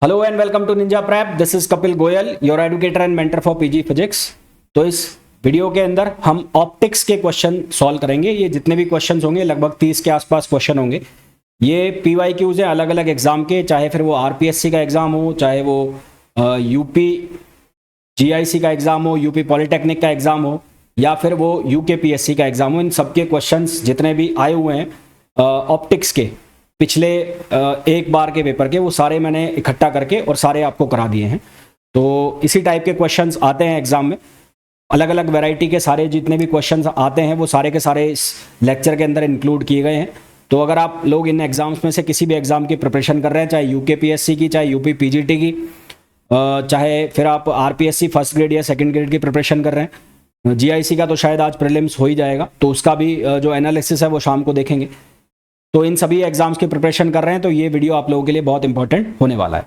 Hello and welcome to Ninja Prep. This is Kapil Goyal, your educator and mentor for PG physics. तो इस video के अंदर हम optics के क्वेश्चन सॉल्व करेंगे। ये जितने भी क्वेश्चंस होंगे लगभग 30 के आसपास क्वेश्चन होंगे। ये पीवाईक्यूज हैं अलग अलग एग्जाम के, चाहे फिर वो आरपीएससी का एग्जाम हो, चाहे वो यूपी जीआईसी का एग्जाम हो, यूपी पॉलिटेक्निक का एग्जाम हो, या फिर वो यूकेपीएससी का एग्जाम हो। इन सबके क्वेश्चंस जितने भी आए हुए हैं ऑप्टिक्स के पिछले एक बार के पेपर के, वो सारे मैंने इकट्ठा करके और सारे आपको करा दिए हैं। तो इसी टाइप के क्वेश्चंस आते हैं एग्जाम में, अलग अलग वैरायटी के सारे जितने भी क्वेश्चंस आते हैं वो सारे के सारे इस लेक्चर के अंदर इंक्लूड किए गए हैं। तो अगर आप लोग इन एग्जाम्स में से किसी भी एग्जाम की प्रिपरेशन कर रहे हैं, चाहे यूकेपीएससी की, चाहे यूपी पीजीटी की, चाहे फिर आप आरपीएससी फर्स्ट ग्रेड या सेकंड ग्रेड की प्रिपरेशन कर रहे हैं, जीआईसी का तो शायद आज प्रीलिम्स हो ही जाएगा, तो उसका भी जो एनालिसिस है वो शाम को देखेंगे। तो इन सभी एग्जाम्स की प्रिपरेशन कर रहे हैं तो ये वीडियो आप लोगों के लिए बहुत इंपॉर्टेंट होने वाला है।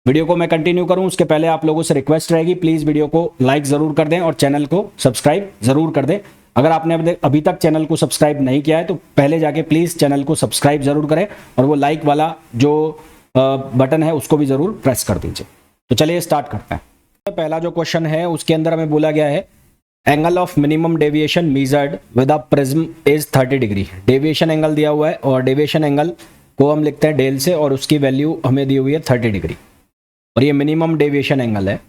वीडियो को मैं कंटिन्यू करूं उसके पहले आप लोगों से रिक्वेस्ट रहेगी, प्लीज़ वीडियो को लाइक ज़रूर कर दें और चैनल को सब्सक्राइब ज़रूर कर दें। अगर आपने अभी तक चैनल को सब्सक्राइब नहीं किया है तो पहले जाके प्लीज़ चैनल को सब्सक्राइब ज़रूर करें और वो लाइक वाला जो बटन है उसको भी ज़रूर प्रेस कर दीजिए। तो चलिए स्टार्ट करते हैं। पहला जो क्वेश्चन है उसके अंदर हमें बोला गया है angle of minimum deviation measured with a prism is 30 degree. Deviation angle दिया हुआ है और डेविएशन एंगल को हम लिखते हैं डेल से और उसकी वैल्यू हमें दी हुई है 30 डिग्री और ये मिनिमम डेविएशन एंगल है।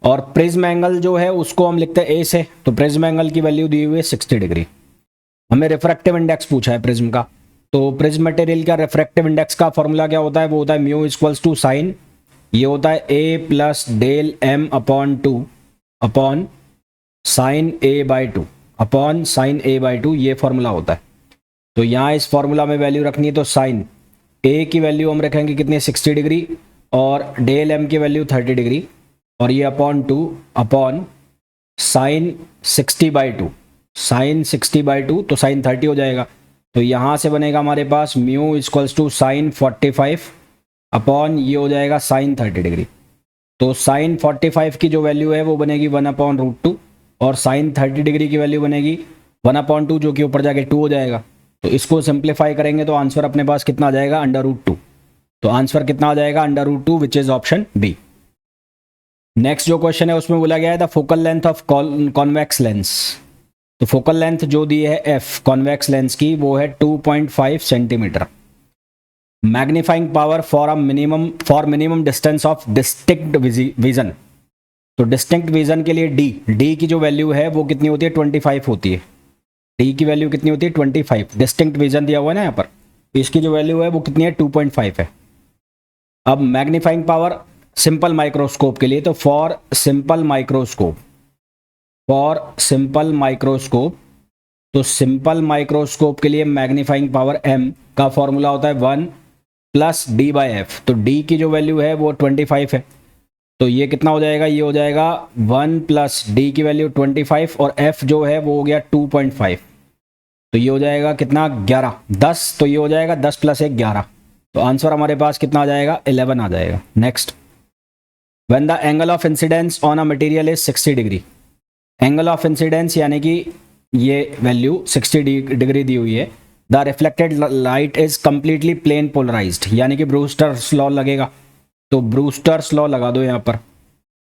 और प्रिज्म एंगल जो है उसको हम लिखते हैं ए से, तो प्रिज्म एंगल की वैल्यू दी हुई है 60 डिग्री। हमें रिफ्रैक्टिव इंडेक्स पूछा है प्रिज्म का, तो प्रिज्म मटेरियल का रिफ्रैक्टिव इंडेक्स का फॉर्मूला क्या होता है? वो होता है म्यू इक्वल्स टू साइन, ये होता है A plus del m upon 2 upon sine A by 2 upon sine A by 2, ये फॉर्मूला होता है। तो यहाँ इस फॉर्मूला में वैल्यू रखनी है, तो साइन ए की वैल्यू हम रखेंगे कितनी, 60 डिग्री, और डेल एम की वैल्यू 30 डिग्री, और ये upon 2 upon sine 60 by 2, sine 60 by 2 तो साइन 30 हो जाएगा। तो यहाँ से बनेगा हमारे पास mu equals to sine 45 upon ये हो जाएगा साइन 30 डिग्री। तो साइन 45 की जो वैल्यू है वो बनेगी 1 अपॉन रूट 2 और साइन 30 डिग्री की वैल्यू बनेगी 1 अपॉन 2 जो कि ऊपर जाके 2 हो जाएगा। तो इसको सिंप्लीफाई करेंगे तो आंसर अपने पास कितना आ जाएगा, अंडर रूट 2। तो आंसर कितना आ जाएगा, under root 2, which is option B. Next जो क्वेश्चन है उसमें बोला गया है the focal length of convex lens. तो फोकल लेंथ जो दी है एफ कॉन्वेक्स लेंस की वो है 2.5 centimetre. Magnifying power for minimum distance of distinct vision. तो डिस्टिंक्ट विजन के लिए डी की जो वैल्यू है वो कितनी होती है, 25 होती है। डी की वैल्यू कितनी होती है, 25। डिस्टिंक्ट विजन दिया हुआ है ना यहाँ पर, इसकी जो वैल्यू है वो कितनी है, 2.5 है। अब मैग्नीफाइंग पावर सिंपल माइक्रोस्कोप के लिए, तो फॉर सिंपल माइक्रोस्कोप, तो सिंपल माइक्रोस्कोप के लिए मैग्नीफाइंग पावर m का फॉर्मूला होता है 1 प्लस डी बाई एफ। तो डी की जो वैल्यू है वो 25 है, तो ये कितना हो जाएगा, ये हो जाएगा 1 प्लस डी की वैल्यू 25 और f जो है वो हो गया 2.5, तो ये हो जाएगा कितना, 11, 10। तो ये हो जाएगा 10 प्लस 1 11, तो आंसर हमारे पास कितना आ जाएगा, 11 आ जाएगा। Next, when the angle of incidence on a material is 60 degree. Angle of incidence यानी कि ये वैल्यू 60 डिग्री दी हुई है। The reflected light is completely plane polarised, यानी कि ब्रूस्टर्स लॉ लगेगा। तो ब्रूस्टर्स लॉ लगा दो यहाँ पर,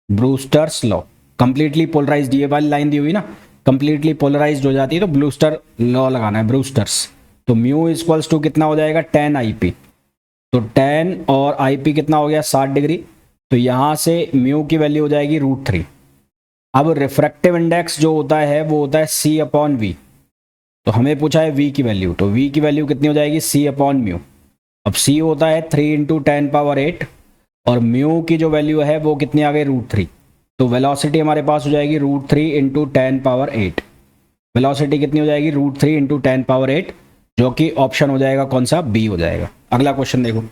ब्रूस्टर्स लॉ, कंप्लीटली पोलराइज्ड, ये वाली लाइन दी हुई ना, कंप्लीटली पोलराइज्ड हो जाती है तो ब्रूस्टर लॉ लगाना है, ब्रूस्टर्स। तो म्यू इक्वल्स टू कितना हो जाएगा, 10 IP। तो 10 और IP कितना हो गया, 60 डिग्री। तो यहाँ से म्यू की वैल्यू हो जाएगी √3। अब रिफ्रैक्टिव इंडेक्स जो होता है वो होता है C अपॉन V। तो हमें पूछा है V की वैल्यू, तो V की वैल्यू कितनी हो जाएगी, C अपॉन म्यू। अब C होता है 3 × 10⁸ और म्यू की जो वैल्यू है वो कितनी आ गई, √3। तो वेलोसिटी हमारे पास हो जाएगी √3 × 10⁸। वेलोसिटी कितनी हो जाएगी, √3 × 10⁸, जो कि ऑप्शन हो जाएगा कौन सा, बी हो जाएगा। अगला क्वेश्चन देखो,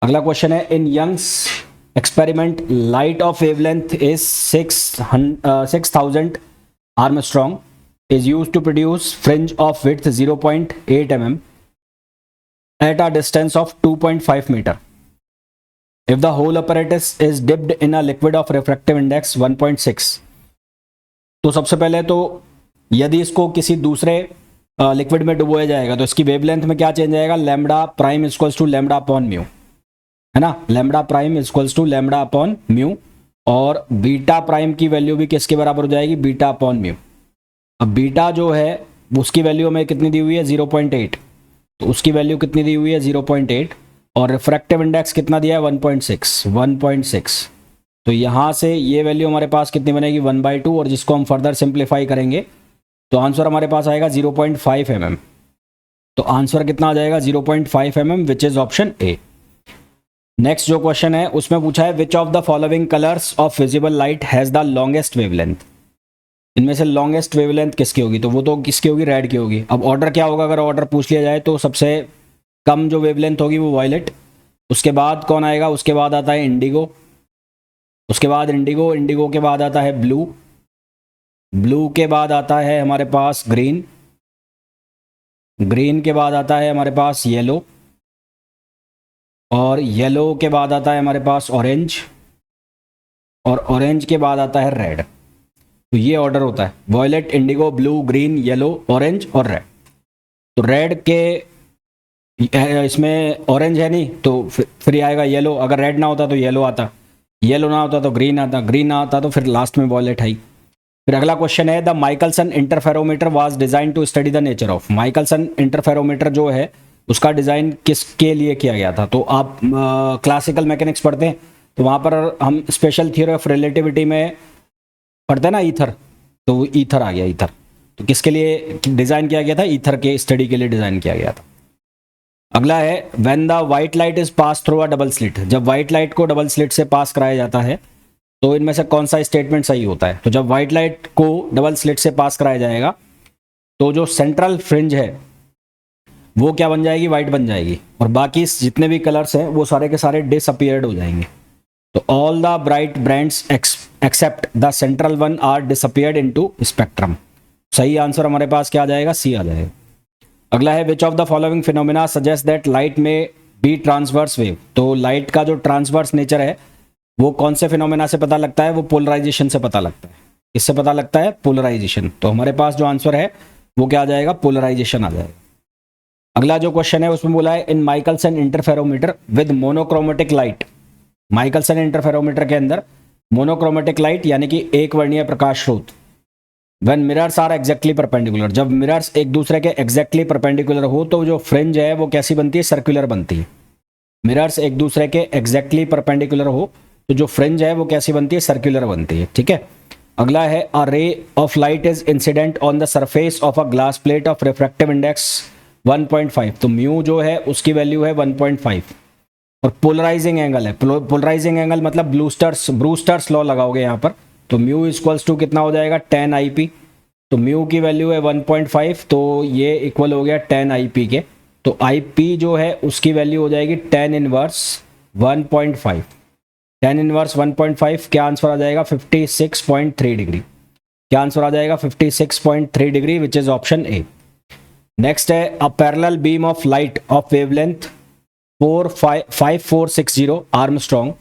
अगला क्वेश्चन है in Young's experiment light of wavelength is 6000 Armstrong is used to produce fringe of width 0.8 mm at a distance of 2.5 meter. If the whole apparatus is dipped in a liquid of refractive index 1.6, तो सबसे पहले तो यदि इसको किसी दूसरे liquid में डुबोया जाएगा तो इसकी वेवलेंथ में क्या चेंज आएगा, lambda prime equals to lambda upon mu. है ना, lambda prime equals to lambda upon mu, और बीटा प्राइम की वैल्यू भी किसके बराबर हो जाएगी, बीटा अपॉन म्यू। अब बीटा जो है उसकी वैल्यू हमें कितनी दी हुई है 0.8, तो उसकी वैल्यू कितनी दी हुई है 0.8, और रिफ्रैक्टिव इंडेक्स कितना दिया है 1.6। तो यहाँ से ये वैल्यू हमारे पास कितनी बनेगी 1/2, और जिसको हम फर्दर सिंप्लीफाई करेंगे तो आंसर हमारे पास आएगा 0.5 mm। तो आंसर कितना आ जाएगा 0.5 mm, which is option A. Next जो क्वेश्चन है उसमें पूछा है which of the following colours of visible light has the longest wavelength. इनमें से लॉन्गेस्ट वेवलेंथ किसकी होगी, तो वो तो किसकी होगी, रेड की होगी। अब ऑर्डर क्या होगा, अगर ऑर्डर पूछ लिया जाए तो सबसे कम जो वेवलेंथ होगी वो वायलेट, उसके बाद कौन आएगा, उसके बाद आता है इंडिगो, उसके बाद इंडिगो, इंडिगो के बाद आता है ब्लू, ब्लू के बाद आता है हमारे पास ग्रीन, ग्रीन के बाद आता है हमारे पास येलो, और येलो के बाद आता है हमारे पास ऑरेंज, और ऑरेंज के बाद आता है रेड। तो ये ऑर्डर होता है violet, indigo, blue, green, yellow, orange और रेड। तो रेड के इसमें ऑरेंज है नहीं, तो फिर आएगा येलो, अगर रेड ना होता तो येलो आता, येलो ना होता तो ग्रीन आता, ग्रीन ना आता तो फिर लास्ट में वॉयलेट आई। फिर अगला क्वेश्चन है the Michelson interferometer was design to study the nature of. Michelson interferometer जो है उसका डिज़ाइन किसके लिए किया गया था, तो आप क्लासिकल मैकेनिक्स पढ़ते हैं तो वहाँ पर हम स्पेशल थियरी ऑफ रिलेटिविटी में पढ़ते हैं ना ईथर, तो वो ईथर आ गया, ईथर। तो किसके लिए डिज़ाइन किया गया था, ईथर के स्टडी के लिए डिज़ाइन किया गया था। अगला है when the white light is pass through a double slit. जब वाइट लाइट को डबल स्लिट से पास कराया जाता है तो इनमें से कौन सा स्टेटमेंट सही होता है। तो जब व्हाइट लाइट को डबल स्लिट से पास कराया जाएगा तो जो सेंट्रल फ्रिंज है वो क्या बन जाएगी, वाइट बन जाएगी, और बाकी जितने भी कलर्स हैं वो सारे के सारे डिसअपियर्ड हो जाएंगे। तो all the bright brands except the central one are disappeared into spectrum. सही आंसर हमारे पास क्या आ जाएगा, सी आ जाएगा। अगला है which of the following phenomena suggest that light में बी ट्रांसवर्स वेव। तो लाइट का जो ट्रांसवर्स नेचर है वो कौन से फिनोमेना से पता लगता है, वो पोलराइजेशन से पता लगता है। इससे पता लगता है पोलराइजेशन। तो हमारे पास जो आंसर है वो क्या आ जाएगा, पोलराइजेशन आ जाएगा। अगला जो क्वेश्चन है उसमें बोला है in Michelson interferometer with monochromatic light. Michelson interferometer के अंदर मोनोक्रोमेटिक लाइट यानी कि एक वर्णीय प्रकाश स्रोत, when mirrors are exactly perpendicular, जब मिरर्स एक दूसरे के एग्जैक्टली परपेंडिकुलर हो तो जो फ्रिंज है वो कैसी बनती है, सर्कुलर बनती है। मिरर्स एक दूसरे के एग्जैक्टली परपेंडिकुलर हो तो जो फ्रिंज है वो कैसी बनती है, सर्कुलर बनती है। ठीक है। अगला है a ray of light is incident on the surface of a glass plate of refractive index 1.5। तो म्यू जो है उसकी वैल्यू है 1.5, और पोलराइजिंग एंगल है, पोलराइजिंग एंगल मतलब ब्रूस्टर्स लॉ लगाओगे यहाँ पर, तो म्यू इक्वल्स टू कितना हो जाएगा 10 IP। तो म्यू की वैल्यू है 1.5, तो ये इक्वल हो गया 10 IP के। तो IP जो है उसकी वैल्यू हो जाएगी 10 इनवर्स 1.5। 10 इनवर्स 1.5 क्या आंसर आ जाएगा 56.3 डिग्री। क्या आंसर आ जाएगा 56.3 degree, which is option A. Next है a parallel beam of light of wavelength 5460 Armstrong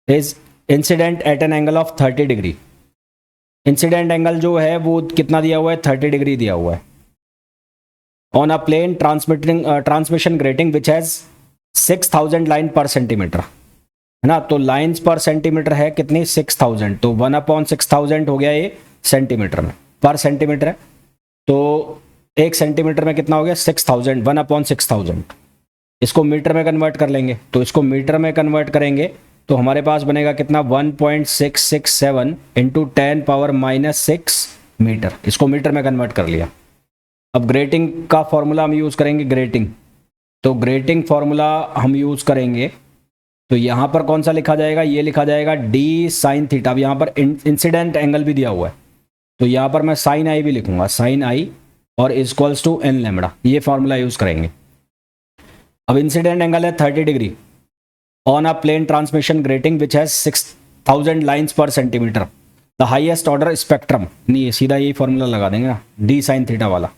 is incident at an angle of 30 degree. Incident angle जो है वो कितना दिया हुआ है, 30 डिग्री दिया हुआ है। On a plane transmission grating which has 6000 line per centimetre, है ना। तो लाइंस पर सेंटीमीटर है कितनी 6000, तो 1/6000 हो गया ये सेंटीमीटर में, पर सेंटीमीटर है। तो 1 सेंटीमीटर में कितना हो गया 6000, 1/6000। इसको मीटर में कन्वर्ट कर लेंगे, तो इसको मीटर में कन्वर्ट करेंगे तो हमारे पास बनेगा कितना 1.667 इंटू 10⁻⁻6 मीटर। इसको मीटर में कन्वर्ट कर लिया। अब ग्रेटिंग का फॉर्मूला हम यूज़ करेंगे, ग्रेटिंग। तो ग्रेटिंग फॉर्मूला हम यूज़ करेंगे तो यहाँ पर कौन सा लिखा जाएगा, ये लिखा जाएगा d साइन थीटा। अब यहाँ पर इंसिडेंट एंगल भी दिया हुआ है तो यहाँ पर मैं साइन आई भी लिखूंगा, साइन आई और इक्वल्स टू n लैम्बडा, ये फॉर्मूला यूज़ करेंगे। अब इंसिडेंट एंगल है 30 degree on a plane transmission grating which has 6000 lines per centimetre, the highest order spectrum. नहीं, सीधा यही फॉर्मूला लगा देंगे ना, d साइन थीटा वाला।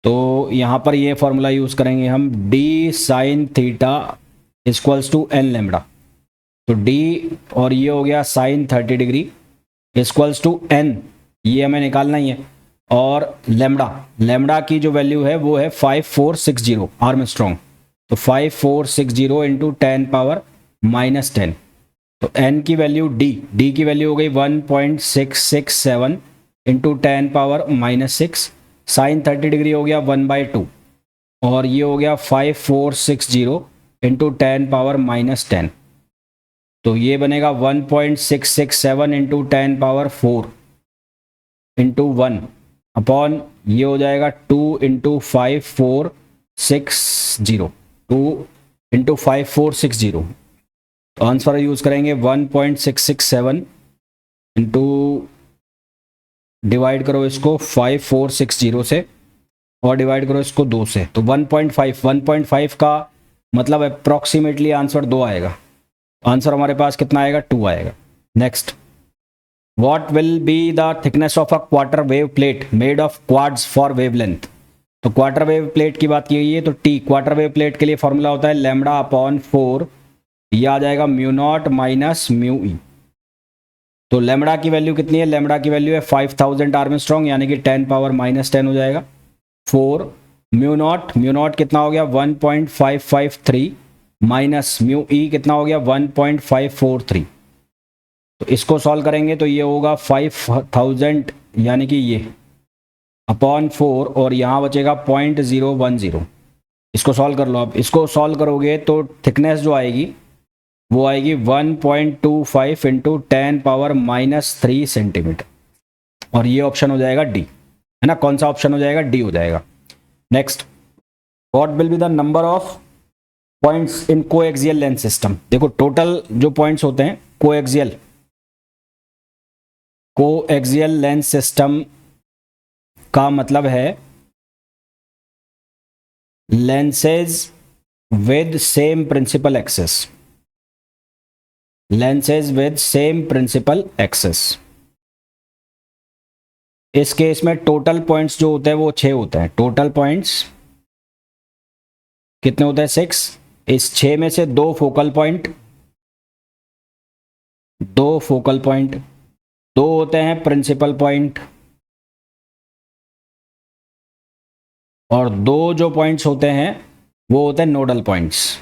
तो यहाँ पर ये फॉर्मूला यूज़ करेंगे हम, d sine theta equals to n lambda. तो d और ये हो गया sine 30 degree equals to n, ये हमें निकालना ही है, और लैम्बडा, लैम्बडा की जो वैल्यू है वो है 5460 आर्मस्ट्रॉन्ग। तो 5460 इंटू 10 पावर माइनस 10, तो n की वैल्यू d की वैल्यू हो गई 1.667 into 10 power minus 6, sine 30 degree हो गया 1/2, और ये हो गया 5460 इंटू 10 पावर माइनस 10, तो ये बनेगा 1.667 इंटू 10 पावर 4 इंटू 1 अपॉन ये हो जाएगा 2 इंटू 5460, 2 इंटू 5460, तो आंसर यूज़ करेंगे 1.667 इंटू, डिवाइड करो इसको 5460 से और डिवाइड करो इसको 2 से, तो 1.5 का मतलब अप्रॉक्सीमेटली आंसर 2 आएगा। आंसर हमारे पास कितना आएगा, 2 आएगा। Next, what will be the thickness of a quarter wave plate made of quads for wavelength. तो क्वार्टर वेव प्लेट की बात की गई है, तो टी क्वार्टर वेव प्लेट के लिए फॉर्मूला होता है लैम्बडा अपॉन 4, ये आ जाएगा mu naught minus mu E. तो लैम्बडा की वैल्यू कितनी है, लैम्बडा की वैल्यू है 5000 आर्मस्ट्रॉन्ग, यानी कि 10 पावर माइनस 10 हो जाएगा। 4 म्यू नॉट कितना हो गया 1.553 माइनस म्यू ई कितना हो गया 1.543, तो इसको सॉल्व करेंगे तो ये होगा 5000 यानी कि ये अपॉन 4, और यहाँ बचेगा 0.010। इसको सॉल्व कर लो आप, इसको सॉल्व करोगे तो थिकनेस जो आएगी वो आएगी 1.25 इंटू 10 पावर माइनस 3 सेंटीमीटर, और ये ऑप्शन हो जाएगा डी, है ना। कौन सा ऑप्शन हो जाएगा, डी हो जाएगा। Next, what will be the number of points in coaxial length system. देखो टोटल जो पॉइंट्स होते हैं कोएक्सियल लेंथ सिस्टम का मतलब है lenses with same principal axes, lenses with same principal axes. इस केस में टोटल पॉइंट्स जो होते हैं वो 6 होते हैं। टोटल पॉइंट्स कितने होते हैं, 6। इस 6 में से 2 फोकल पॉइंट, 2 होते हैं प्रिंसिपल पॉइंट, और 2 जो पॉइंट्स होते हैं वो होते हैं नोडल पॉइंट्स,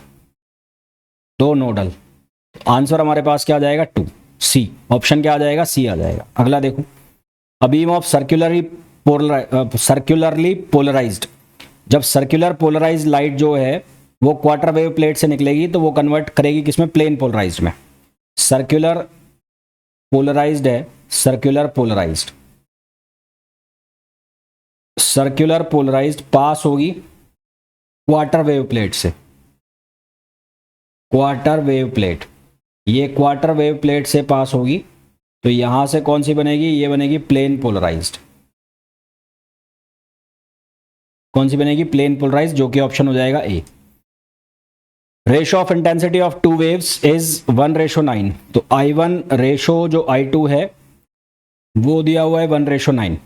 2 नोडल। आंसर हमारे पास क्या आ जाएगा, 2, सी। ऑप्शन क्या आ जाएगा, सी आ जाएगा। अगला देखो, a beam of circularly polarised, जब सर्कुलर पोलराइज्ड लाइट जो है वो क्वार्टर वेव प्लेट से निकलेगी तो वो कन्वर्ट करेगी किसमें, प्लेन पोलराइज्ड में। सर्कुलर पोलराइज्ड है, सर्कुलर पोलराइज्ड पास होगी क्वार्टर वेव प्लेट से, क्वार्टर वेव प्लेट, ये क्वार्टर वेव प्लेट से पास होगी, तो यहां से कौन सी बनेगी, ये बनेगी प्लेन पोलराइज्ड। कौन सी बनेगी, प्लेन पोलराइज्ड, जो कि ऑप्शन हो जाएगा A. Ratio of intensity of 2 waves is 1:9, तो I1 रेशो जो I2 है वो दिया हुआ है 1:9।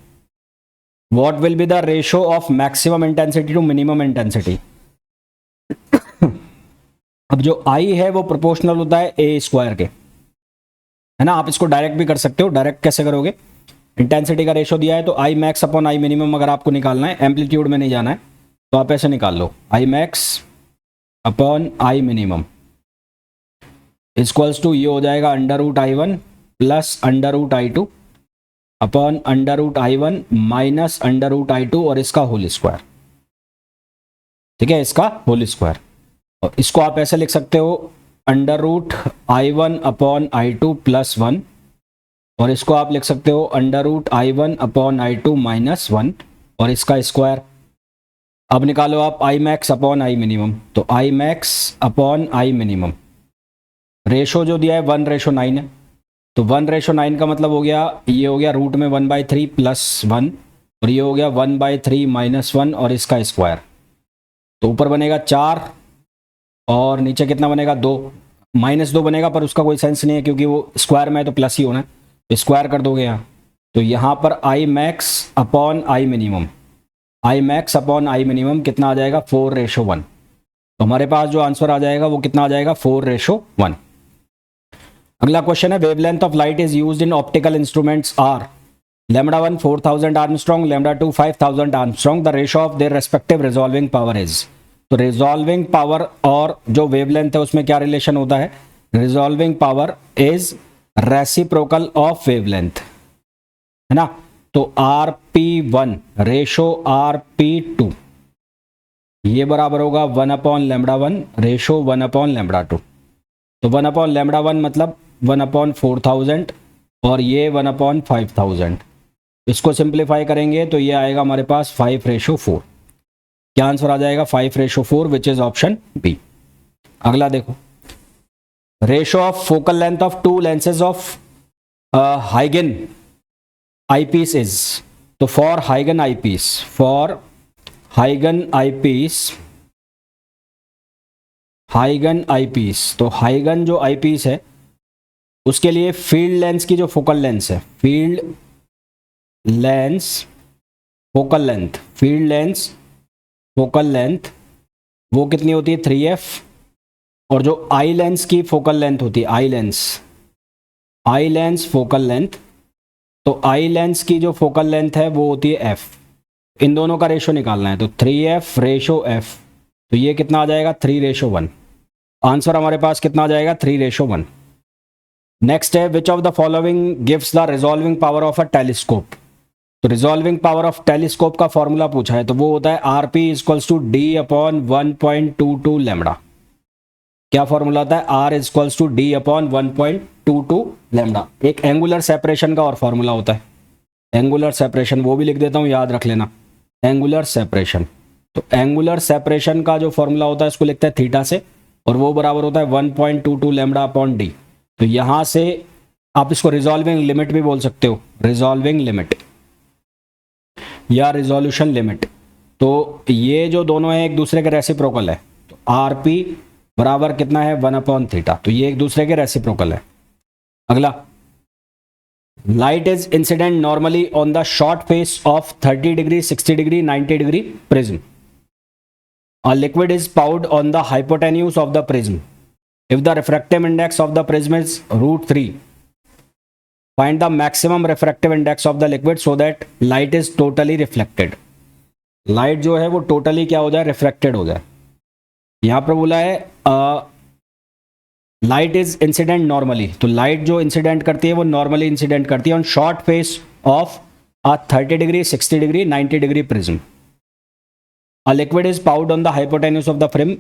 What will be the ratio of maximum intensity to minimum intensity. अब जो I है वो प्रोपोर्शनल होता है A² के, है ना। आप इसको डायरेक्ट भी कर सकते हो। डायरेक्ट कैसे करोगे, इंटेंसिटी का रेशो दिया है तो I max upon I minimum अगर आपको निकालना है, एम्पलीट्यूड में नहीं जाना है, तो आप ऐसे निकाल लो, I max upon I minimum equals to ये हो जाएगा √I1 plus √I2 upon √I1 minus √I2 और इसका होल स्क्वायर, ठीक है, इसका होल स्क्वायर। और इसको आप ऐसे लिख सकते हो √I1 अपॉन I2 प्लस 1, और इसको आप लिख सकते हो √I1 अपॉन I2 माइनस 1 और इसका स्क्वायर। अब निकालो आप I max upon I minimum, तो I max upon I minimum, ratio जो दिया है 1:9 है, तो 1:9 का मतलब हो गया, ये हो गया रूट में 1/3 प्लस 1, और ये हो गया 1/3 माइनस 1 और इसका स्क्वायर, तो ऊपर बनेगा 4 और नीचे कितना बनेगा, 2, -2 बनेगा, पर उसका कोई सेंस नहीं है क्योंकि वो स्क्वायर में है तो प्लस ही होना है, तो स्क्वायर कर दोगे यहाँ, तो यहाँ पर I max upon I minimum, I max upon I minimum कितना आ जाएगा, 4:1। तो हमारे पास जो आंसर आ जाएगा वो कितना आ जाएगा, 4:1। अगला क्वेश्चन है, wavelength of light is used in optical instruments are λ1 4000 Armstrong, λ2 5000 Armstrong, the ratio of their respective resolving power is. तो रिजॉल्विंग पावर और जो वेवलेंथ है उसमें क्या रिलेशन होता है? Resolving power is reciprocal of wavelength, है ना। तो RP1 रेशो RP2 ये बराबर होगा 1/λ1 रेशो 1/λ2। तो 1/λ1 मतलब 1/4000 और ये 1/5000। इसको सिंप्लीफाई करेंगे तो ये आएगा हमारे पास 5/4। क्या आंसर आ जाएगा? 5/4 विच इज ऑप्शन बी। अगला देखो, ratio of focal length of two lenses of हाइगन आईपीस इज। तो फॉर हाइगन आईपीस, तो हाइगन जो आईपीस है उसके लिए फील्ड लेंस की जो फोकल लेंस है, फील्ड लेंस फोकल लेंथ वो कितनी होती है? 3f। और जो आई लेंस की फोकल लेंथ होती है, आई लेंस फोकल लेंथ, तो आई लेंस की जो फोकल लेंथ है वो होती है f। इन दोनों का रेशो निकालना है, तो 3f रेशो f, तो ये कितना आ जाएगा? 3/1। आंसर हमारे पास कितना आ जाएगा? 3/1। नेक्स्ट है, which of the following gives the resolving power of a telescope. तो रिजॉल्विंग पावर ऑफ टेलीस्कोप का फॉर्मूला पूछा है, तो वो होता है RP = D/1.22 लैम्बडा। क्या फॉर्मूला होता है? R = D/1.22 lambda. एक एंगुलर सेपरेशन का और फॉर्मूला होता है, एंगुलर सेपरेशन, वो भी लिख देता हूं, याद रख लेना, एंगुलर सेपरेशन। तो एंगुलर सेपरेशन का जो फॉर्मूला होता है इसको लिखते हैं थीटा से, और वो बराबर होता है 1.22 λ/d। तो यहां से आप इसको रिजॉल्विंग लिमिट भी बोल सकते हो, रिजॉल्विंग लिमिट या रिजोल्यूशन लिमिट। तो ये जो दोनों है एक दूसरे के रेसिप्रोकल है, तो RP बराबर कितना है? 1/θ। तो ये एक दूसरे के रेसिप्रोकल है। अगला, light is incident normally on the short face of 30 degree, 60 degree, 90 degree prism. A liquid is poured on the hypotenuse of the prism. If the refractive index of the prism is √3, find the maximum refractive index of the liquid so that light is totally reflected. Light जो है वो totally क्या हो जाए? Reflected हो जाए। यहां पर बोला है लाइट इज इंसिडेंट नॉर्मली, तो लाइट जो इंसिडेंट करती है वो नॉर्मली इंसिडेंट करती है on short face of 30 degree, 60 degree, 90 degree prism. A liquid is poured on the hypotenuse of the frame.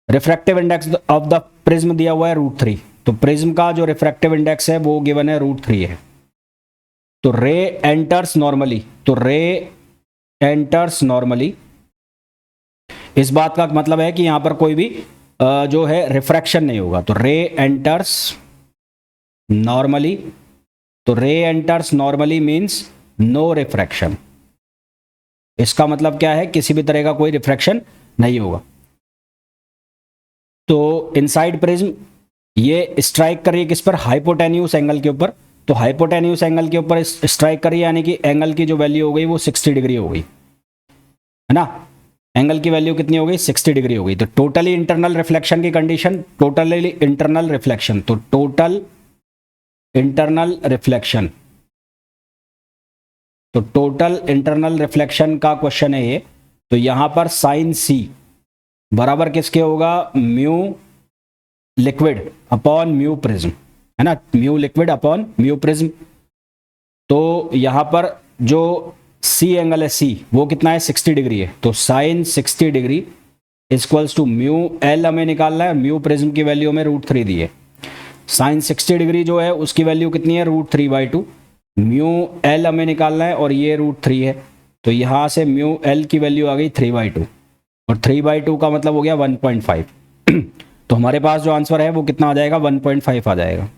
Refractive index of the prism दिया हुआ है √3। तो प्रिज्म का जो रिफ्रैक्टिव इंडेक्स है वो गिवन है √3 है। तो रे एंटर्स नॉर्मली, तो रे एंटर्स नॉर्मली, इस बात का मतलब है कि यहां पर कोई भी जो है रिफ्रैक्शन नहीं होगा। तो रे एंटर्स नॉर्मली, तो ray enters normally means no refraction. इसका मतलब क्या है? किसी भी तरह का कोई रिफ्रैक्शन नहीं होगा। तो इनसाइड प्रिज्म ये स्ट्राइक कर रही है किस पर? हाइपोटेन्यूस एंगल के ऊपर। तो हाइपोटेन्यूस एंगल के ऊपर स्ट्राइक कर रही है, यानी कि एंगल की जो वैल्यू हो गई वो 60 डिग्री हो गई, है ना। एंगल की वैल्यू कितनी हो गई? 60 डिग्री हो गई। तो टोटली इंटरनल रिफ्लेक्शन की कंडीशन, टोटली इंटरनल रिफ्लेक्शन, तो टोटल इंटरनल रिफ्लेक्शन, तो टोटल इंटरनल रिफ्लेक्शन का क्वेश्चन है ये। तो यहां पर साइन C बराबर किसके होगा? Mu liquid upon mu prism, है ना, mu liquid upon mu prism. तो यहां पर जो C एंगल है C वो कितना है? 60 डिग्री है। तो sine 60 degree equals to mu L हमें निकालना है, म्यू प्रिज्म की वैल्यू में √3 दी है। साइन 60 डिग्री जो है उसकी वैल्यू कितनी है? √3/2। म्यू L हमें निकालना है और ये √3 है। तो यहां से म्यू L की वैल्यू आ गई 3/2, और 3/2 का मतलब हो गया 1.5। तो हमारे पास जो आंसर है वो कितना आ जाएगा? 1.5 आ जाएगा।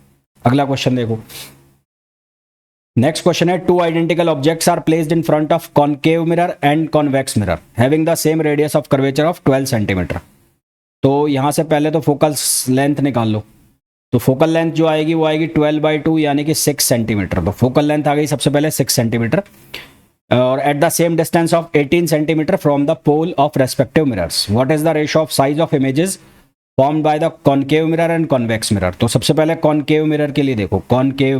अगला क्वेश्चन देखो, नेक्स्ट क्वेश्चन है, two identical objects are placed in front of concave mirror and convex mirror having the same radius of curvature of 12 centimetre. तो यहां से पहले तो फोकल लेंथ निकाल लो। तो फोकल लेंथ जो आएगी वो आएगी 12/2 यानी कि 6 सेंटीमीटर। तो फोकल लेंथ आ गई सबसे पहले 6 सेंटीमीटर, और at the same distance of 18 centimetre from the pole of respective mirrors. What is the ratio of size of images formed by the concave mirror and convex mirror. तो सबसे पहले concave mirror के लिए देखो, concave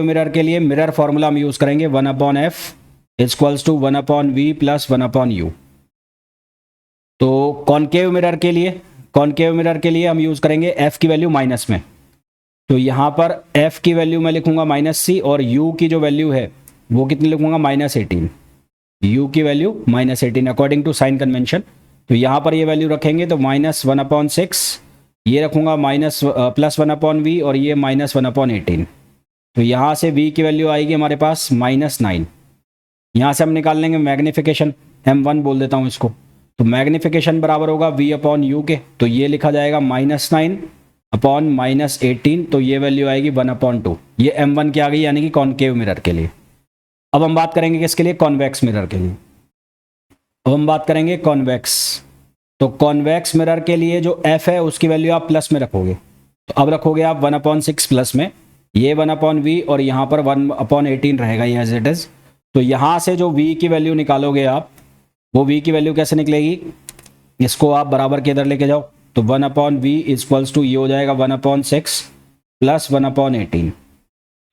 mirror के लिए mirror formula हम use करेंगे 1/f is equals to 1/v plus 1/u। तो कॉनकेव मिरर के लिए हम यूज़ करेंगे f की वैल्यू माइनस में। तो यहाँ पर f की वैल्यू मैं लिखूंगा -c और u की जो वैल्यू है वो कितनी लिखूंगा -18। u की वैल्यू -18 अकॉर्डिंग टू साइन कन्वेंशन। तो यहाँ पर ये वैल्यू रखेंगे तो -1/6, ये रखूंगा +1/v और ये -1/18। तो यहाँ से v की वैल्यू आएगी हमारे पास -9। यहाँ से हम निकाल लेंगे मैग्नीफिकेशन, m1 बोल देता हूँ इसको। तो मैग्नीफिकेशन बराबर होगा v/u के, तो ये लिखा जाएगा -9/-18। तो ये वैल्यू आएगी 1/2। ये m1 की आ गई, यानी कि कॉनकेव मिरर के लिए। अब हम बात करेंगे किसके लिए? कॉन्वेक्स मिरर के लिए। अब हम बात करेंगे कॉन्वेक्स। तो कॉन्वेक्स मिरर के लिए जो f है उसकी वैल्यू आप प्लस में रखोगे। तो अब रखोगे आप 1/6 प्लस में, ये 1/v और यहाँ पर 1/18 रहेगा ये एज इट इज। तो यहाँ से जो v की वैल्यू निकालोगे आप, वो v की वैल्यू कैसे निकलेगी? इसको आप बराबर के इधर लेके जाओ। तो 1/v इक्वल्स टू ये हो जाएगा 1/6 प्लस 1/18।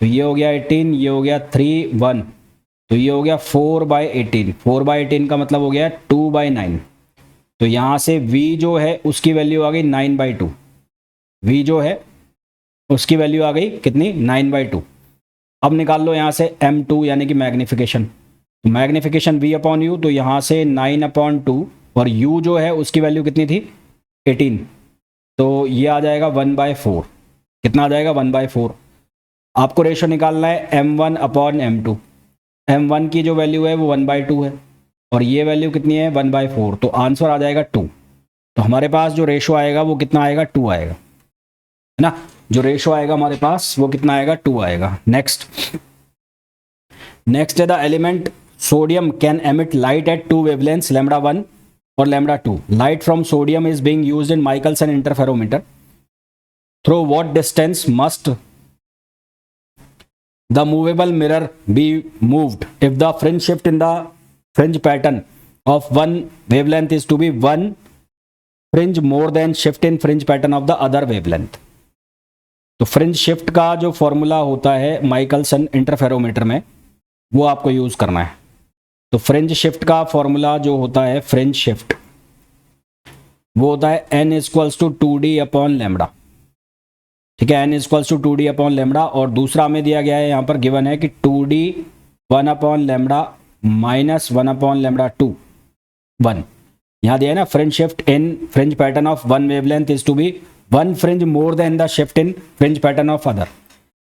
तो ये हो गया 18, ये हो गया 3 1, तो ये हो गया 4/18। 4/18 का मतलब हो गया 2/9। तो यहाँ से v जो है उसकी वैल्यू आ गई 9/2। v जो है उसकी वैल्यू आ गई कितनी? 9/2। अब निकाल लो यहाँ से m2 यानी कि मैग्नीफिकेशन। तो मैग्नीफिकेशन v/u, तो यहाँ से 9/2 और u जो है उसकी वैल्यू कितनी थी? 18। तो ये आ जाएगा 1/4। कितना आ जाएगा? 1/4। आपको रेशो निकालना है m1/m2। m1 की जो वैल्यू है वो 1/2 है और ये वैल्यू कितनी है? 1/4। तो आंसर आ जाएगा 2। तो हमारे पास जो रेशो आएगा वो कितना आएगा? 2 आएगा, है ना। जो रेशो आएगा हमारे पास वो कितना आएगा? 2 आएगा। नेक्स्ट है the element sodium can emit light at 2 wavelengths λ1 और λ2। Light from sodium is being used in Michelson interferometer. Through what distance must the movable mirror be moved if the fringe shift in the fringe pattern of one wavelength is to be one fringe more than shift in fringe pattern of the other wavelength। तो fringe shift का जो formula होता है Michelson interferometer में वो आपको use करना है। तो फ्रिंज शिफ्ट का फॉर्मूला जो होता है, फ्रिंज शिफ्ट, वो होता है n इक्वल्स टू 2d/λ। ठीक है, n इक्वल्स टू 2d/λ। और दूसरा हमें दिया गया है, यहाँ पर गिवन है कि 2d 1/λ माइनस 1/λ2 1। यहाँ दिया है ना, fringe shift in fringe pattern of one wavelength is to be one fringe more than the shift in fringe pattern of other.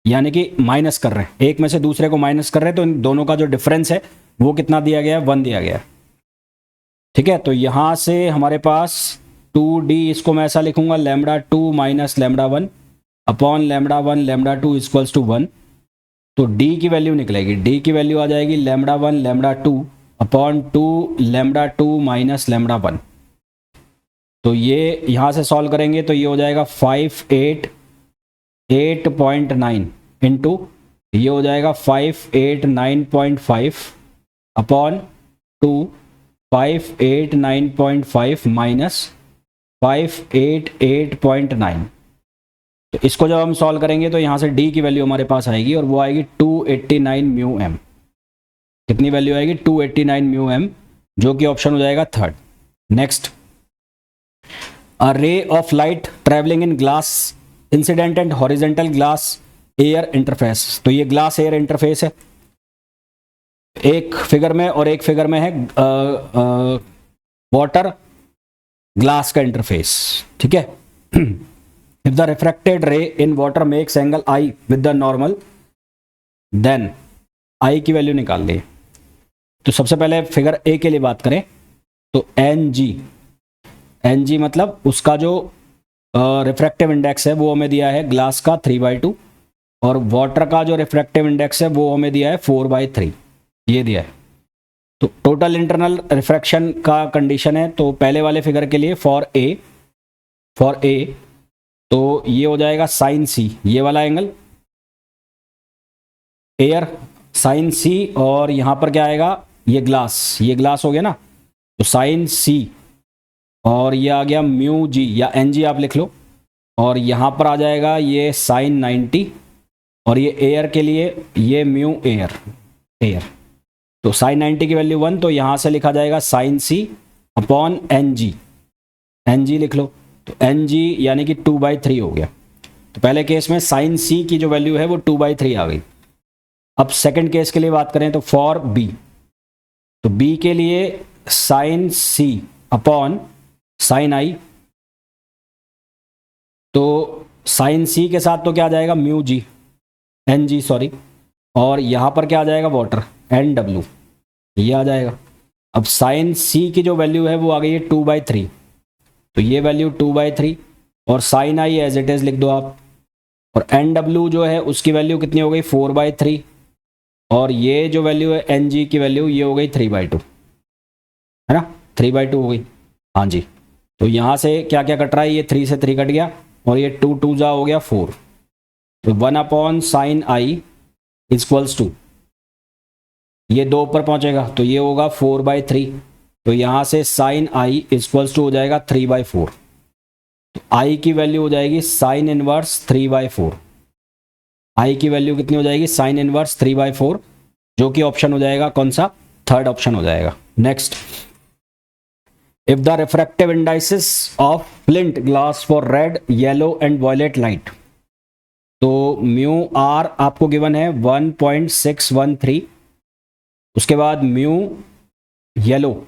यानी कि माइनस कर रहे हैं, एक में से दूसरे को माइनस कर रहे हैं, तो इन दोनों का जो डिफरेंस है वो कितना दिया गया है? 1 दिया गया है। ठीक है, तो यहाँ से हमारे पास 2d, इसको मैं ऐसा लिखूंगा λ2 माइनस λ1 अपॉन λ1 λ2 इक्वल्स टू 1। तो d की वैल्यू निकलेगी, d की वैल्यू आ जाएगी λ1 λ2 अपॉन 2 λ2 माइनस λ1। तो ये यहाँ से सॉल्व करेंगे तो ये हो जाएगा 588.9 इंटू ये हो जाएगा 589.5 अपॉन 2 589.5 माइनस 588.9। तो इसको जब हम सॉल्व करेंगे तो यहाँ से d की वैल्यू हमारे पास आएगी और वो आएगी 289 म्यू एम। कितनी वैल्यू आएगी? 289 म्यू एम, जो कि ऑप्शन हो जाएगा third. Next, a ray of light travelling in glass incident and horizontal glass air interface. तो ये ग्लास एयर इंटरफेस है, एक फिगर में और एक फिगर में है वाटर ग्लास का इंटरफेस। ठीक है, if the refracted ray in water makes angle I with the normal, then I की वैल्यू निकाल ली। तो सबसे पहले फिगर ए के लिए बात करें तो NG मतलब उसका जो रिफ्रैक्टिव इंडेक्स है वो हमें दिया है ग्लास का 3/2 और वाटर का जो रिफ्रैक्टिव इंडेक्स है वो हमें दिया है 4/3, ये दिया है। तो टोटल इंटरनल रिफ्रैक्शन का कंडीशन है। तो पहले वाले फिगर के लिए फॉर ए तो ये हो जाएगा साइन सी, ये वाला एंगल एयर साइन सी, और यहाँ पर क्या आएगा? ये ग्लास हो गया ना, तो साइन सी, और ये आ गया म्यू जी या एन जी आप लिख लो, और यहाँ पर आ जाएगा ये साइन 90, और ये एयर के लिए ये म्यू एयर। तो साइन 90 की वैल्यू 1, तो यहां से लिखा जाएगा sine C upon n g, n g लिख लो। तो एन जी यानी कि 2/3 हो गया। तो पहले केस में साइन सी की जो वैल्यू है वो 2/3 आ गई। अब सेकंड केस के लिए बात करें तो फॉर बी, तो बी के लिए साइन सी अपॉन साइन आई, तो साइन सी के साथ तो क्या आ जाएगा म्यू जी, एन जी सॉरी, और यहां पर क्या आ जाएगा वाटर, एन डब्ल्यू, ये आ जाएगा। अब साइन सी की जो वैल्यू है वो आ गई है 2/3, तो ये वैल्यू 2/3 और sine I as it is लिख दो आप। और एन डब्ल्यू जो है उसकी वैल्यू कितनी हो गई 4/3, और ये जो वैल्यू है एन जी की वैल्यू ये हो गई 3/2, है ना, 3/2 हो गई। हाँ जी, तो यहाँ से क्या क्या कट रहा है, ये 3 से 3 कट गया और ये 2 2 जा हो गया 4, तो 1 साइन आई इक्वल्स टू, ये 2 ऊपर पहुंचेगा तो ये होगा 4/3, तो यहाँ से साइन आई इक्वल्स टू हो जाएगा 3/4, तो आई की वैल्यू हो जाएगी साइन इनवर्स 3/4, आई की वैल्यू कितनी हो जाएगी साइन इनवर्स 3/4, जो कि ऑप्शन हो जाएगा कौन सा, थर्ड ऑप्शन हो जाएगा। Next, if the refractive indices of flint glass for red yellow and violet light, तो म्यू आर आपको गिवन है 1.613, उसके बाद म्यू येलो,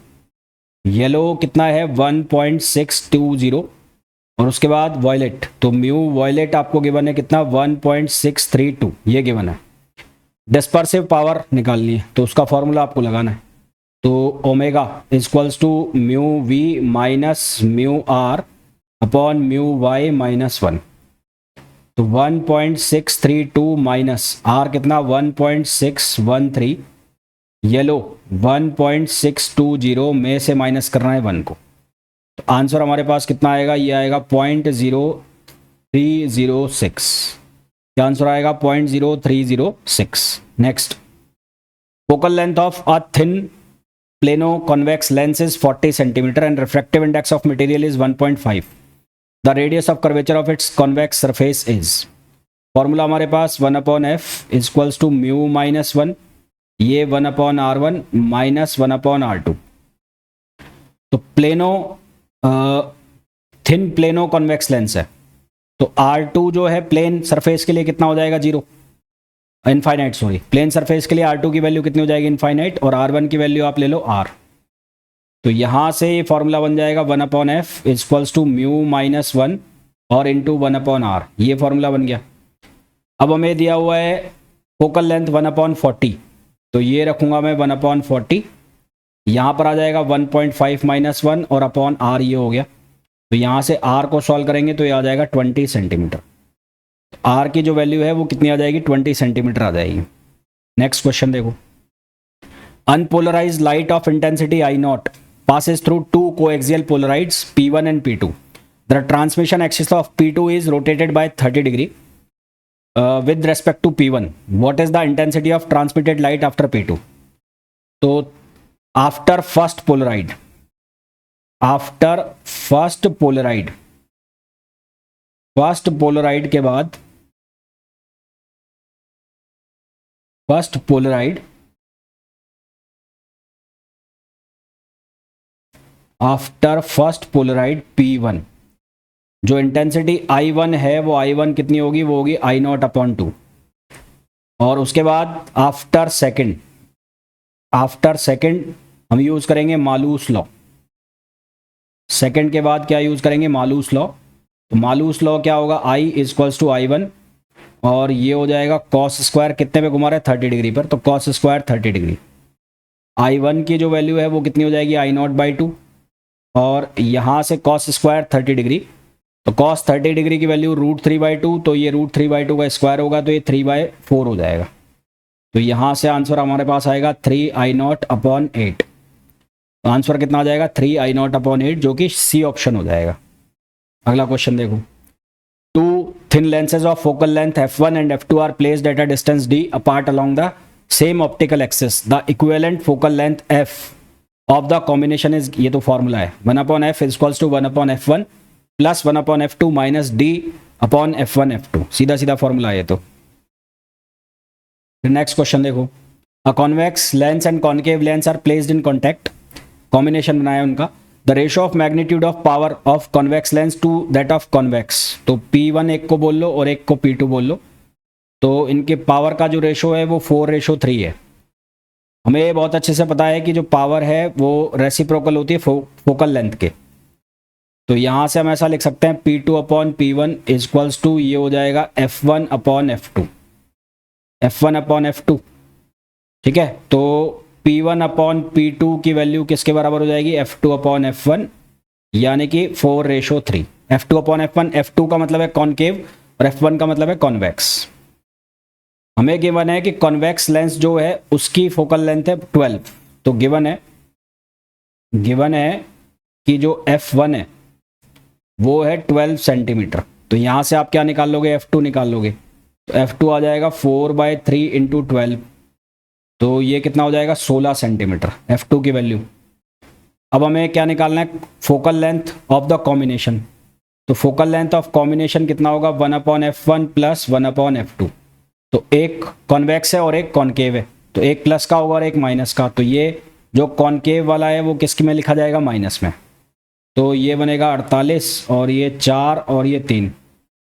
येलो कितना है 1.620, और उसके बाद वॉयलेट, तो म्यू वॉयलेट आपको गिवन है कितना 1.632, ये गिवन है। डिस्पर्सिव पावर निकालनी है तो उसका फॉर्मूला आपको लगाना है, तो omega equals to mu V minus mu R upon mu Y minus 1, तो 1.632 माइनस आर कितना 1.613, येलो 1.620 में से माइनस करना है 1 को, तो आंसर हमारे पास कितना आएगा, ये आएगा 0.0306, क्या आंसर आएगा 0.0306। Next, focal length of a thin plano convex lens is 40 centimetre and refractive index of material is 1.5, the radius of curvature of its convex surface is, formula हमारे पास 1/f equals to mu minus 1, ये 1/r1 minus 1/r2, तो plano thin plano convex lens है, तो R2 जो है plane surface के लिए कितना हो जाएगा 0, इनफाइनाइट सॉरी, प्लेन सरफेस के लिए R2 की वैल्यू कितनी हो जाएगी इनफाइनाइट, और R1 की वैल्यू आप ले लो R, तो यहां से ये फॉर्मूला बन जाएगा 1/f equals to mu minus 1 और इंटू 1/r, ये फॉर्मूला बन गया। अब हमें दिया हुआ है फोकल लेंथ 1/40, तो ये रखूंगा मैं 1/40, यहाँ पर आ जाएगा 1.5 माइनस 1 और अपॉन आर ये हो गया, तो यहाँ से आर को सॉल्व करेंगे तो ये आ जाएगा 20 सेंटीमीटर, आर की जो वैल्यू है वो कितनी आ जाएगी 20 सेंटीमीटर आ जाएगी। नेक्स्ट क्वेश्चन देखो, unpolarised light of intensity I0 passes through two coaxial polarides P1 and P2. The transmission axis of P2 is rotated by 30 degree with respect to P1. What is the intensity of transmitted light after P2? तो after first Polaroid, after first Polaroid, first Polaroid के बाद, first Polaroid after first Polaroid P1, जो intensity I1 है वो I1 कितनी होगी, वो होगी I0/2, और उसके बाद आफ्टर सेकंड, आफ्टर सेकंड हम यूज करेंगे मालूस लॉ, सेकंड के बाद क्या यूज करेंगे मालूस लॉ, तो मालूस लॉ क्या होगा I इक्वल्स टू I1, और ये हो जाएगा कॉस स्क्वायर कितने पे घुमा रहा है 30 डिग्री पर, तो कॉस स्क्वायर 30 डिग्री, I1 की जो वैल्यू है वो कितनी हो जाएगी I0/2, और यहाँ से कॉस स्क्वायर 30 डिग्री, तो कॉस 30 डिग्री की वैल्यू √3/2, तो ये √3/2 का स्क्वायर होगा तो ये 3/4 हो जाएगा, तो यहाँ से आंसर हमारे पास आएगा 3I0/8, तो आंसर कितना आ जाएगा 3I0/8, जो कि सी ऑप्शन हो जाएगा। अगला क्वेश्चन देखो, two thin lenses of focal length f1 and f2 are placed at a distance d apart along the same optical axis, the equivalent focal length f of the combination is, ये तो formula है 1/f equals to 1/f1 plus 1/f2 minus d/f1 f2, सीधा सीधा formula है ये तो। Next question देखो, a convex lens and concave lens are placed in contact, combination बनाया उनका। The ratio of magnitude of power of convex lens to that of convex, तो P1 एक को बोल लो और एक को P2 बोल लो, तो इनके पावर का जो रेशो है वो 4:3 है। हमें ये बहुत अच्छे से पता है कि जो पावर है वो रेसिप्रोकल होती है फोकल लेंथ के, तो यहाँ से हम ऐसा लिख सकते हैं P2/P1 इक्वल्स टू, ये हो जाएगा F1/F2, F1/F2, ठीक है। तो P1/P2 की वैल्यू किसके बराबर हो जाएगी, F2/F1, यानी कि 4:3। F2/F1, F2 का मतलब है कॉन्केव और F1 का मतलब है कॉन्वेक्स। हमें गिवन है कि कॉन्वेक्स लेंस जो है उसकी फोकल लेंथ है 12, तो गिवन है कि जो F1 है वो है 12 सेंटीमीटर, तो यहाँ से आप क्या निकाल लोगे, F2 निकाल लोगे, तो F2 आ जाएगा 4/3 इंटू 12, तो ये कितना हो जाएगा 16 सेंटीमीटर F2 की वैल्यू। अब हमें क्या निकालना है, focal length of the combination, तो फोकल लेंथ ऑफ कॉम्बिनेशन कितना होगा 1/F1 प्लस 1/F2, तो एक कॉन्वेक्स है और एक कॉन्केव है, तो एक प्लस का होगा और एक माइनस का, तो ये जो कॉन्केव वाला है वो किसकी में लिखा जाएगा, माइनस में, तो ये बनेगा 48 और ये 4 और ये 3,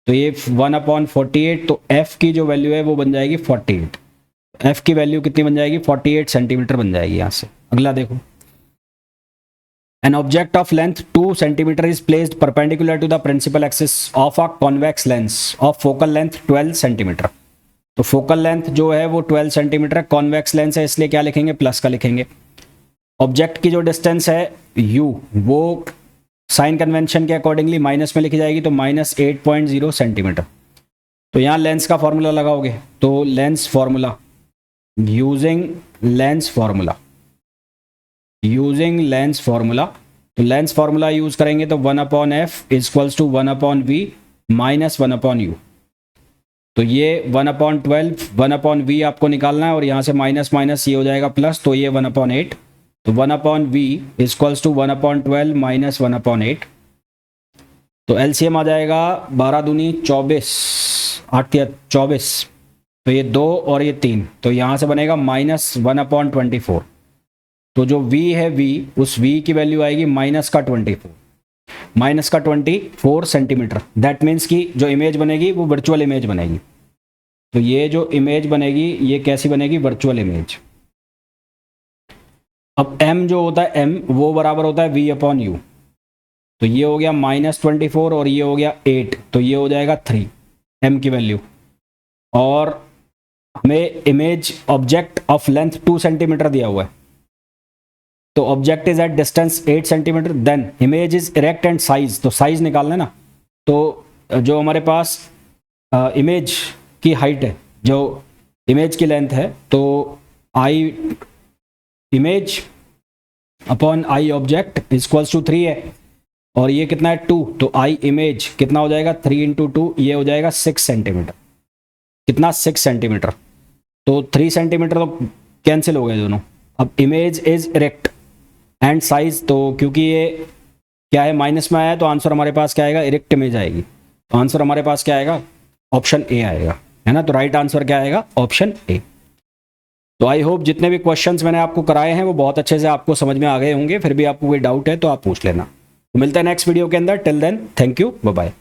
तो ये 1/48, तो F की जो वैल्यू है वो बन जाएगी 48, F की वैल्यू कितनी बन जाएगी 48 सेंटीमीटर बन जाएगी यहाँ से। अगला देखो, an object of length 2 centimetre is placed perpendicular to the principal axis of a convex lens of focal length 12 centimetre, तो फोकल लेंथ जो है वो 12 सेंटीमीटर है, कॉन्वेक्स लेंस है इसलिए क्या लिखेंगे, प्लस का लिखेंगे। ऑब्जेक्ट की जो डिस्टेंस है u, वो साइन कन्वेंशन के अकॉर्डिंगली माइनस में लिखी जाएगी, तो -8.0 सेंटीमीटर। तो यहाँ लेंस का फॉर्मूला लगाओगे, तो lens formula using lens formula, तो लेंस फॉर्मूला यूज करेंगे तो 1/F equals to 1/V minus 1/U, तो ये 1/12 1/V आपको निकालना है और यहाँ से माइनस माइनस ये हो जाएगा प्लस, तो ये 1/8, तो 1/V इक्वल्स टू 1/12 माइनस 1/8, तो LCM आ जाएगा 12 दूनी 24, 8 या 24, तो ये 2 और ये 3, तो यहाँ से बनेगा -1/24, तो जो V है V, उस V की वैल्यू आएगी -24 सेंटीमीटर। दैट मीन्स कि जो इमेज बनेगी वो वर्चुअल इमेज बनेगी, तो ये जो इमेज बनेगी ये कैसी बनेगी, वर्चुअल इमेज। अब M जो होता है M वो बराबर होता है V/U, तो ये हो गया -24 और ये हो गया 8, तो ये हो जाएगा 3 M की वैल्यू। और हमें image object of length 2 centimetre दिया हुआ है, तो object is at distance 8 centimetre, then image is erect and size, तो साइज निकालना है ना, तो जो हमारे पास इमेज की हाइट है, जो इमेज की लेंथ है, तो I image upon I object equals to 3 है, और ये कितना है 2, तो आई इमेज कितना हो जाएगा 3 इंटू 2, ये हो जाएगा 6 सेंटीमीटर, कितना 6 सेंटीमीटर, तो 3 सेंटीमीटर तो कैंसिल हो गए दोनों। अब image is erect and size, तो क्योंकि ये क्या है माइनस में आया, तो आंसर हमारे पास क्या आएगा, इरेक्ट इमेज आएगी, तो आंसर हमारे पास क्या आएगा, ऑप्शन ए आएगा, है ना, तो राइट आंसर क्या आएगा, ऑप्शन ए। तो आई होप जितने भी क्वेश्चंस मैंने आपको कराए हैं वो बहुत अच्छे से आपको समझ में आ गए होंगे, फिर भी आपको कोई डाउट है तो आप पूछ लेना। तो मिलते हैं नेक्स्ट वीडियो के अंदर, till then thank you, bye bye.